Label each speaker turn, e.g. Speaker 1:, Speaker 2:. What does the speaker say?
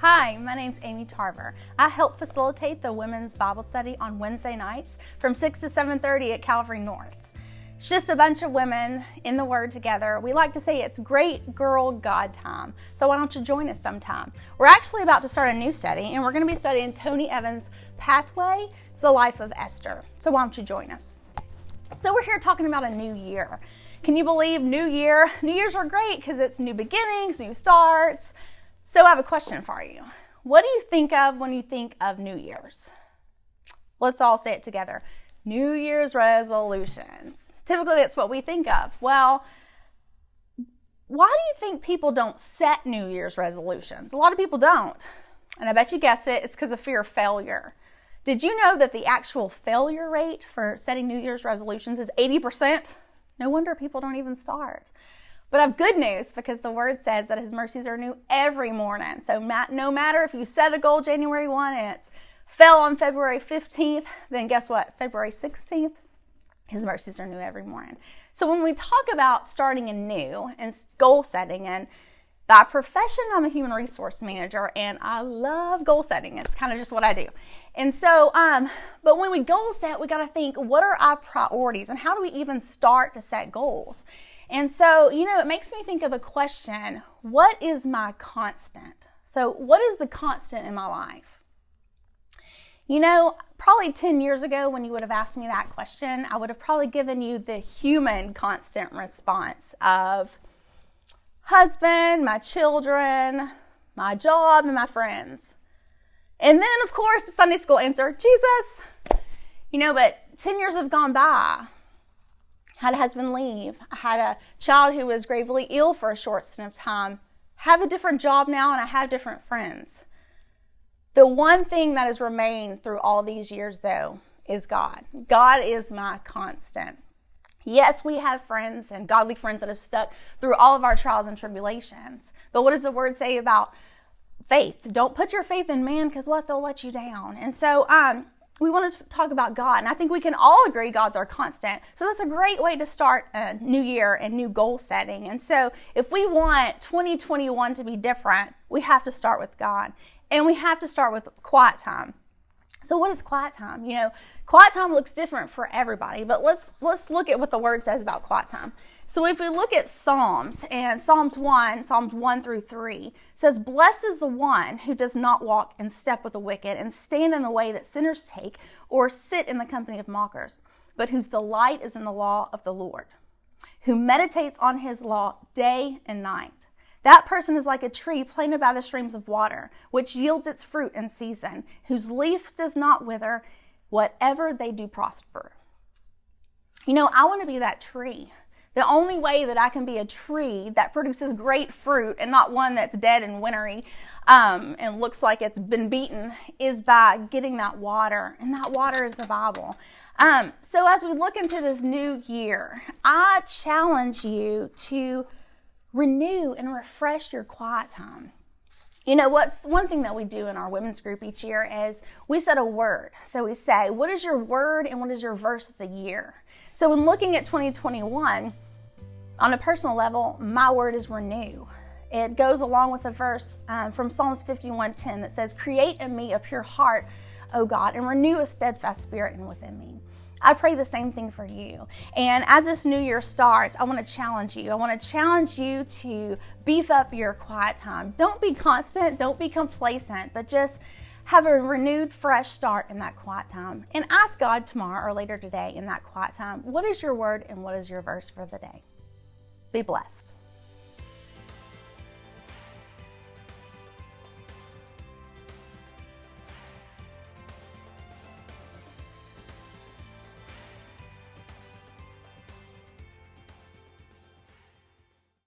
Speaker 1: Hi, my name's Amy Tarver. I help facilitate the women's Bible study on Wednesday nights from 6 to 7:30 at Calvary North. It's just a bunch of women in the Word together. We like to say it's great girl God time. So why don't you join us sometime? We're actually about to start a new study, and we're going to be studying Tony Evans' Pathway to the Life of Esther. So why don't you join us? So we're here talking about a new year. Can you believe New Year? New Year's are great because it's new beginnings, new starts. So I have a question for you. What do you think of when you think of New Year's? Let's all say it together. New Year's resolutions. Typically, that's what we think of. Well, why do you think people don't set New Year's resolutions? A lot of people don't. And I bet you guessed it, it's because of fear of failure. Did you know that the actual failure rate for setting New Year's resolutions is 80%? No wonder people don't even start. But I have good news because the Word says that His mercies are new every morning. So no matter if you set a goal January 1 and it's fell on February 15th, then guess what? February 16th, His mercies are new every morning. So when we talk about starting anew and goal setting, and by profession, I'm a human resource manager and I love goal setting. It's kind of just what I do. And so, but when we goal set, we got to think, what are our priorities and how do we even start to set goals? And so, it makes me think of a question, what is my constant? So what is the constant in my life? Probably 10 years ago when you would have asked me that question, I would have probably given you the human constant response of husband, my children, my job, and my friends. And then, of course, the Sunday school answer, Jesus. But 10 years have gone by. I had a husband leave. I had a child who was gravely ill for a short stint of time. Have a different job now, and I have different friends. The one thing that has remained through all these years, though, is God. God is my constant. Yes, we have friends and godly friends that have stuck through all of our trials and tribulations. But what does the Word say about faith? Don't put your faith in man because what? They'll let you down. And so we want to talk about God. And I think we can all agree God's our constant. So that's a great way to start a new year and new goal setting. And so if we want 2021 to be different, we have to start with God. And we have to start with quiet time. So what is quiet time? Quiet time looks different for everybody, but let's look at what the Word says about quiet time. So if we look at Psalms, and Psalms 1 through 3, says, "Blessed is the one who does not walk in step with the wicked, and stand in the way that sinners take, or sit in the company of mockers, but whose delight is in the law of the Lord, who meditates on His law day and night. That person is like a tree planted by the streams of water, which yields its fruit in season, whose leaf does not wither, whatever they do prosper." I want to be that tree. The only way that I can be a tree that produces great fruit and not one that's dead and wintry and looks like it's been beaten is by getting that water, and that water is the Bible. So as we look into this new year, I challenge you to renew and refresh your quiet time. What's one thing that we do in our women's group each year is we set a word. So we say, what is your word and what is your verse of the year? So when looking at 2021, on a personal level, my word is renew. It goes along with a verse from Psalms 51:10 that says, "Create in me a pure heart, O God, and renew a steadfast spirit within me." I pray the same thing for you. And as this new year starts, I want to challenge you. I want to challenge you to beef up your quiet time. Don't be constant, don't be complacent, but just have a renewed, fresh start in that quiet time. And ask God tomorrow or later today in that quiet time, what is your word and what is your verse for the day? Be blessed.